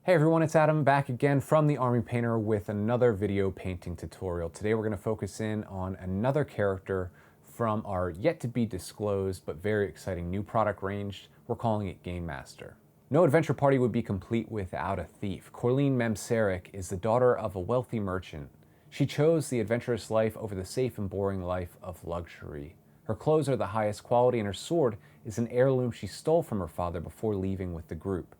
Hey everyone, it's Adam back again from the Army Painter with another video painting tutorial. Today we're going to focus in on another character from our yet to be disclosed but very exciting new product range. We're calling it Gamemaster. No adventure party would be complete without a thief. Korleen is the daughter of a wealthy merchant. She chose the adventurous life over the safe and boring life of luxury. Her clothes are the highest quality and her sword is an heirloom she stole from her father before leaving with the group.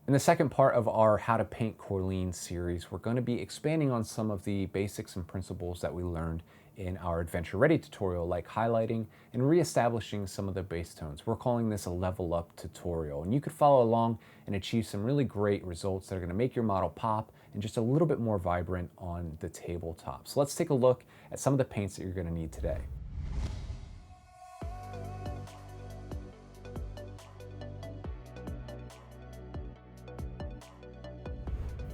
In the second part of our How to Paint Korleen series, we're going to be expanding on some of the basics and principles that we learned in our Adventure Ready tutorial, like highlighting and reestablishing some of the base tones. We're calling this a level up tutorial, and you could follow along and achieve some really great results that are going to make your model pop and just a little bit more vibrant on the tabletop. So let's take a look at some of the paints that you're going to need today.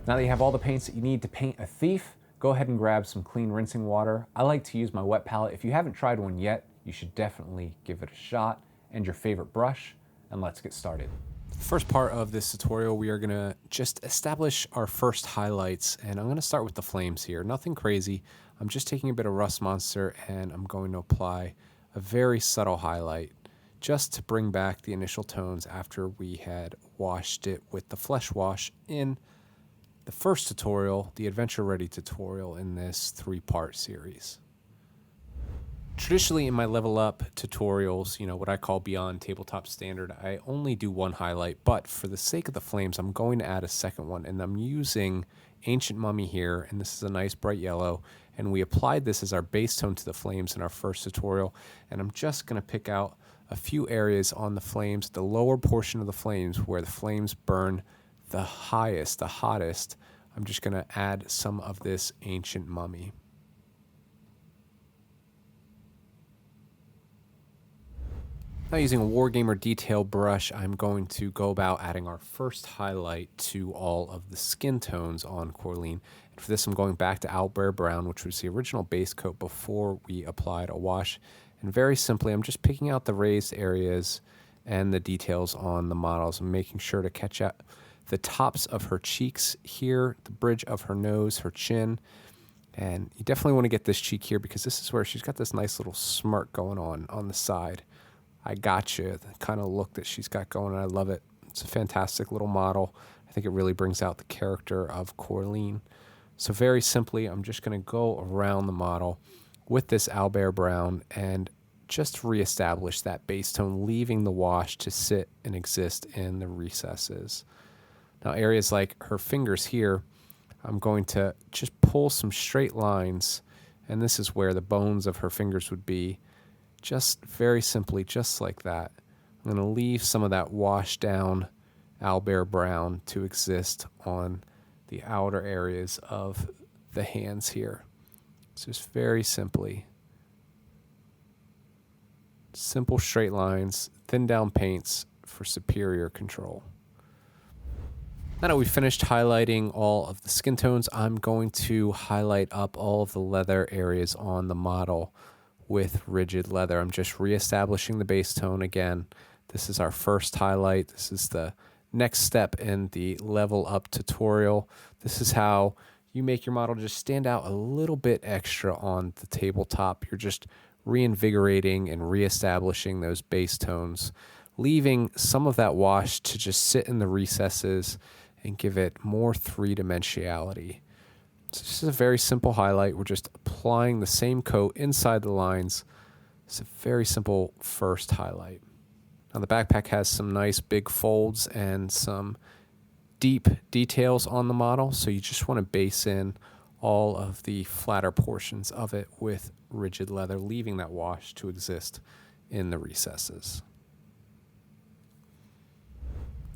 Now that you have all the paints that you need to paint a thief, go ahead and grab some clean rinsing water. I like to use my wet palette. If you haven't tried one yet, you should definitely give it a shot, and your favorite brush, and let's get started. First part of this tutorial, we are gonna just establish our first highlights, and I'm gonna start with the flames here. Nothing crazy. I'm just taking a bit of Rust Monster, and I'm going to apply a very subtle highlight just to bring back the initial tones after we had washed it with the flesh wash in the first tutorial, the Adventure Ready tutorial in this three-part series. Traditionally in my level up tutorials, what I call beyond tabletop standard, I only do one highlight, but for the sake of the flames, I'm going to add a second one, and I'm using Ancient Mummy here, and this is a nice bright yellow, and we applied this as our base tone to the flames in our first tutorial, and I'm just going to pick out a few areas on the flames, the lower portion of the flames where the flames burn the highest, the hottest. I'm just going to add some of this Ancient Mummy. Now, using a Wargamer detail brush, I'm going to go about adding our first highlight to all of the skin tones on Korleen. And for this, I'm going back to Owlbear Brown, which was the original base coat before we applied a wash. And very simply, I'm just picking out the raised areas and the details on the models and making sure to catch up the tops of her cheeks here, the bridge of her nose, her chin. And you definitely want to get this cheek here because this is where she's got this nice little smirk going on the side. I gotcha, the kind of look that she's got going, and I love it. It's a fantastic little model. I think it really brings out the character of Korleen. So very simply, I'm just going to go around the model with this Owlbear Brown and just reestablish that base tone, leaving the wash to sit and exist in the recesses. Now, areas like her fingers here, I'm going to just pull some straight lines, and this is where the bones of her fingers would be, just very simply, just like that. I'm going to leave some of that washed down Owlbear Brown to exist on the outer areas of the hands here. So just very simply. Simple straight lines, thin down paints for superior control. Now that we've finished highlighting all of the skin tones, I'm going to highlight up all of the leather areas on the model with rigid leather. I'm just reestablishing the base tone again. This is our first highlight. This is the next step in the level up tutorial. This is how you make your model just stand out a little bit extra on the tabletop. You're just reinvigorating and reestablishing those base tones, leaving some of that wash to just sit in the recesses and give it more three-dimensionality. So this is a very simple highlight. We're just applying the same coat inside the lines. It's a very simple first highlight. Now the backpack has some nice big folds and some deep details on the model, so you just want to base in all of the flatter portions of it with rigid leather, leaving that wash to exist in the recesses.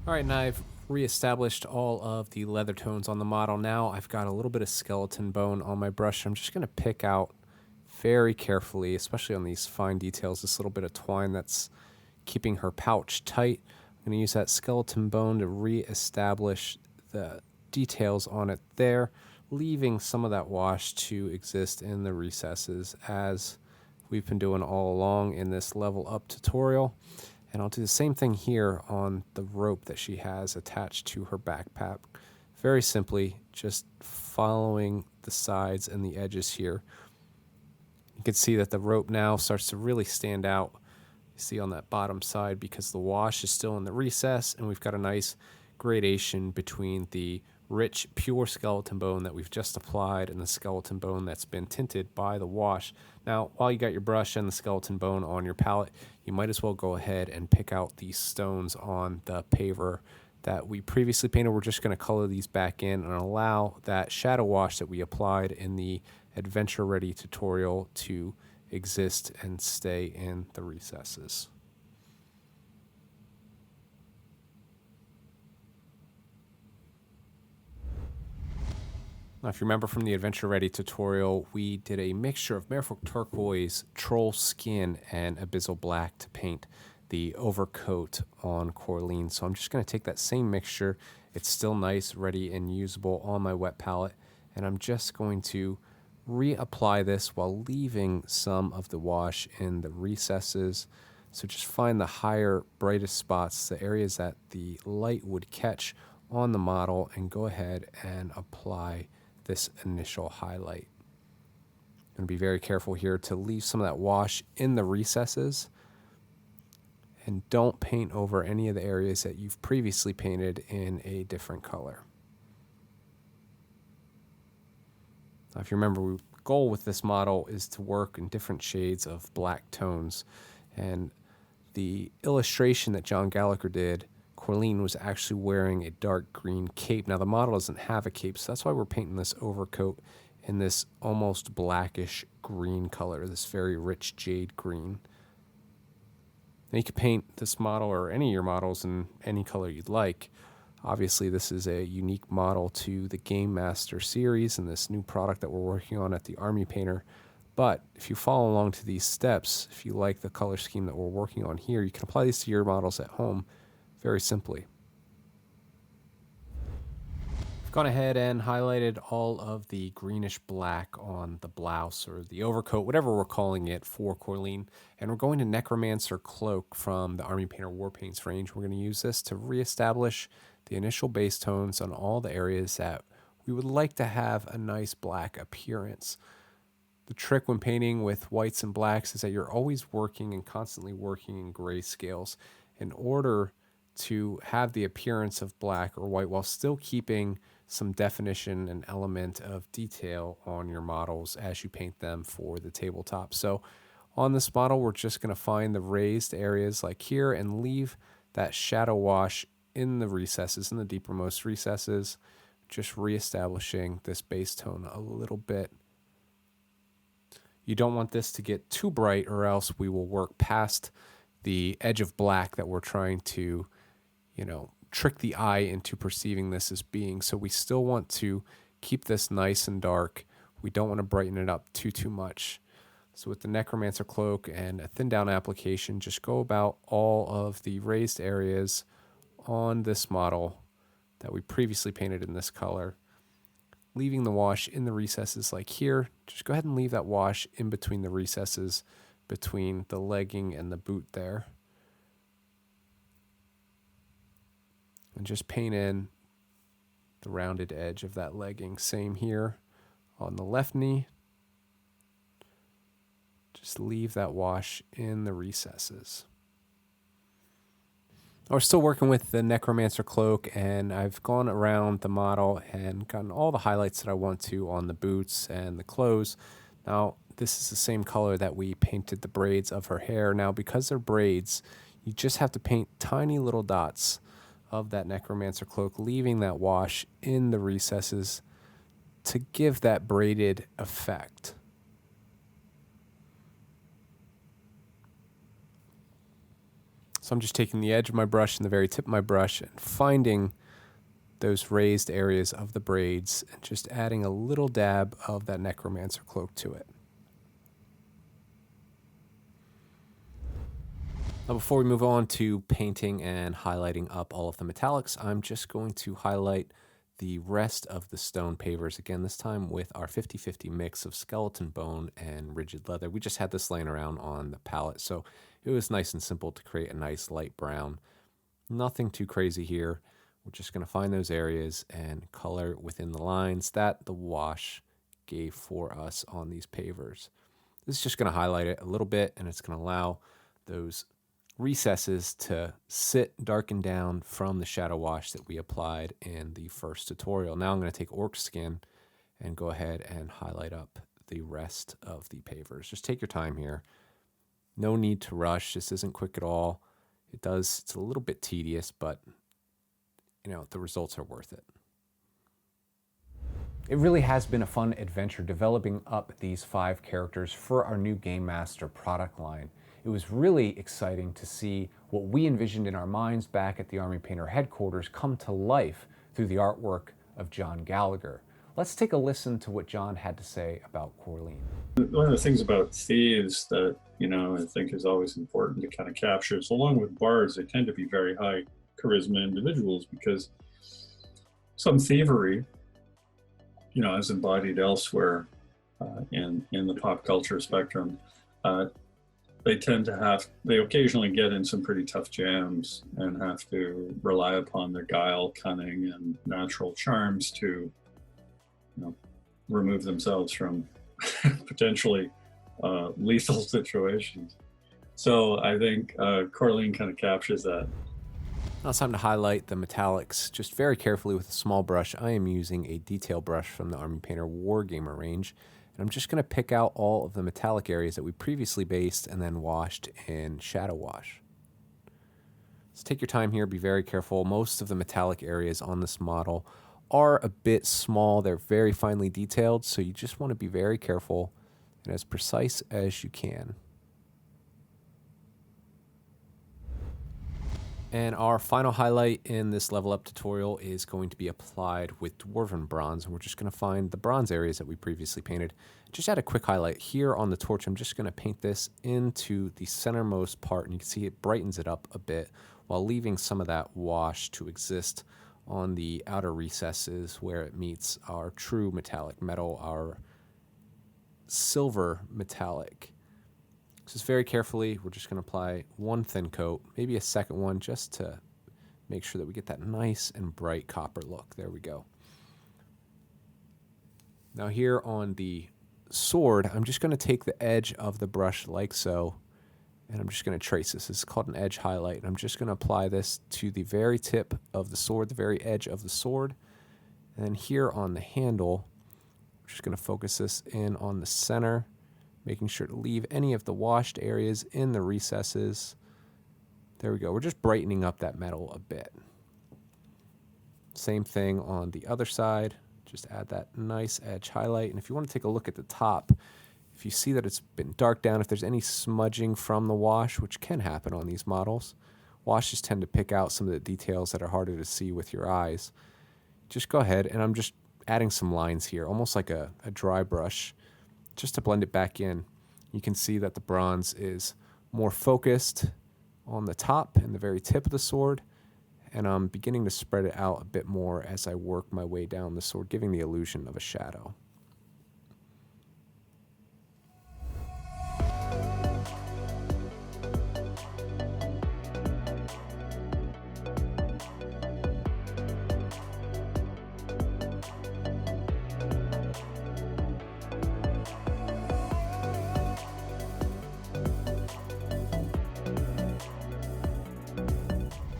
All right, now I've reestablished all of the leather tones on the model. Now I've got a little bit of skeleton bone on my brush. I'm just going to pick out very carefully, especially on these fine details, this little bit of twine that's keeping her pouch tight. I'm going to use that skeleton bone to reestablish the details on it there, leaving some of that wash to exist in the recesses as we've been doing all along in this level up tutorial. And I'll do the same thing here on the rope that she has attached to her backpack. very simply just following the sides and the edges here. You can see that the rope now starts to really stand out. You see on that bottom side because the wash is still in the recess, and we've got a nice gradation between the rich, pure skeleton bone that we've just applied and the skeleton bone that's been tinted by the wash. Now, while you got your brush and the skeleton bone on your palette, you might as well go ahead and pick out these stones on the paver that we previously painted. We're just going to color these back in and allow that shadow wash that we applied in the Adventure Ready tutorial to exist and stay in the recesses. Now, if you remember from the Adventure Ready tutorial, we did a mixture of Merfolk Turquoise, TrollSkin, and Abyssal Black to paint the overcoat on Korleen. So I'm just going to take that same mixture. It's still nice, ready, and usable on my wet palette. And I'm just going to reapply this while leaving some of the wash in the recesses. So just find the higher, brightest spots, the areas that the light would catch on the model, and go ahead and apply this initial highlight. I'm going to be very careful here to leave some of that wash in the recesses, and don't paint over any of the areas that you've previously painted in a different color. Now, if you remember, the goal with this model is to work in different shades of black tones, and the illustration that John Gallagher did, Korleen was actually wearing a dark green cape. Now, the model doesn't have a cape, so that's why we're painting this overcoat in this almost blackish green color, this very rich jade green. Now, you could paint this model or any of your models in any color you'd like. Obviously, this is a unique model to the Gamemaster series and this new product that we're working on at the Army Painter. But if you follow along to these steps, if you like the color scheme that we're working on here, you can apply these to your models at home very simply. I've gone ahead and highlighted all of the greenish black on the blouse or the overcoat, whatever we're calling it, for Korleen. And we're going to Necromancer Cloak from the Army Painter War Paints range. We're going to use this to reestablish the initial base tones on all the areas that we would like to have a nice black appearance. The trick when painting with whites and blacks is that you're always working and constantly working in grayscales in order to have the appearance of black or white while still keeping some definition and element of detail on your models as you paint them for the tabletop. So on this model, we're just going to find the raised areas like here and leave that shadow wash in the recesses, in the deepermost recesses, just reestablishing this base tone a little bit. You don't want this to get too bright, or else we will work past the edge of black that we're trying to, trick the eye into perceiving this as being. So we still want to keep this nice and dark. We don't want to brighten it up too much. So with the Necromancer Cloak and a thin down application, just go about all of the raised areas on this model that we previously painted in this color, leaving the wash in the recesses like here. Just go ahead and leave that wash in between the recesses between the legging and the boot there. And just paint in the rounded edge of that legging. Same here on the left knee. Just leave that wash in the recesses. We're still working with the Necromancer Cloak, and I've gone around the model and gotten all the highlights that I want to on the boots and the clothes. Now, this is the same color that we painted the braids of her hair. Now, because they're braids, you just have to paint tiny little dots of that Necromancer Cloak, leaving that wash in the recesses to give that braided effect. So I'm just taking the edge of my brush and the very tip of my brush and finding those raised areas of the braids and just adding a little dab of that Necromancer Cloak to it. Now, before we move on to painting and highlighting up all of the metallics, I'm just going to highlight the rest of the stone pavers again, this time with our 50-50 mix of skeleton bone and rigid leather. We just had this laying around on the palette, so it was nice and simple to create a nice light brown. Nothing too crazy here. We're just going to find those areas and color within the lines that the wash gave for us on these pavers. This is just going to highlight it a little bit, and it's going to allow those recesses to sit darken down from the shadow wash that we applied in the first tutorial. Now I'm going to take orc skin and go ahead and highlight up the rest of the pavers. Just take your time here. No need to rush. This isn't quick at all. It's a little bit tedious, but the results are worth it. It really has been a fun adventure developing up these 5 characters for our new Gamemaster product line. It was really exciting to see what we envisioned in our minds back at the Army Painter headquarters come to life through the artwork of John Gallagher. Let's take a listen to what John had to say about Korleen. One of the things about thieves that, I think is always important to kind of capture is, along with bards, they tend to be very high charisma individuals, because some thievery, is embodied elsewhere in the pop culture spectrum. They occasionally get in some pretty tough jams and have to rely upon their guile, cunning, and natural charms to, remove themselves from potentially lethal situations. So I think Korleen kind of captures that. Now it's time to highlight the metallics just very carefully with a small brush. I am using a detail brush from the Army Painter Wargamer range, and I'm just going to pick out all of the metallic areas that we previously based and then washed in shadow wash. So take your time here, be very careful. Most of the metallic areas on this model are a bit small. They're very finely detailed, so you just want to be very careful and as precise as you can. And our final highlight in this level up tutorial is going to be applied with Dwarven Bronze. And we're just going to find the bronze areas that we previously painted. Just add a quick highlight here on the torch. I'm just going to paint this into the centermost part, and you can see it brightens it up a bit while leaving some of that wash to exist on the outer recesses where it meets our true metallic metal, our silver metallic. Just very carefully, we're just going to apply one thin coat, maybe a second one, just to make sure that we get that nice and bright copper look. There we go. Now here on the sword, I'm just going to take the edge of the brush like so, and I'm just going to trace this. This is called an edge highlight. And I'm just going to apply this to the very tip of the sword, the very edge of the sword. And then here on the handle, I'm just going to focus this in on the center, making sure to leave any of the washed areas in the recesses. There we go. We're just brightening up that metal a bit. Same thing on the other side. Just add that nice edge highlight. And if you want to take a look at the top, if you see that it's been darked down, if there's any smudging from the wash, which can happen on these models, washes tend to pick out some of the details that are harder to see with your eyes. Just go ahead, and I'm just adding some lines here, almost like a dry brush, just to blend it back in. You can see that the bronze is more focused on the top and the very tip of the sword, and I'm beginning to spread it out a bit more as I work my way down the sword, giving the illusion of a shadow.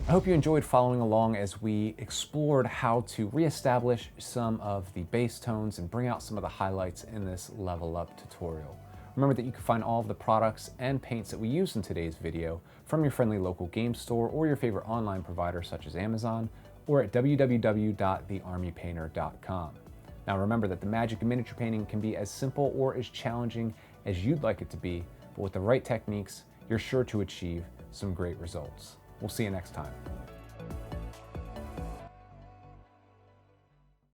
I hope you enjoyed following along as we explored how to reestablish some of the base tones and bring out some of the highlights in this level up tutorial. Remember that you can find all of the products and paints that we use in today's video from your friendly local game store or your favorite online provider such as Amazon, or at www.thearmypainter.com. Now remember that the magic of miniature painting can be as simple or as challenging as you'd like it to be, but with the right techniques, you're sure to achieve some great results. We'll see you next time.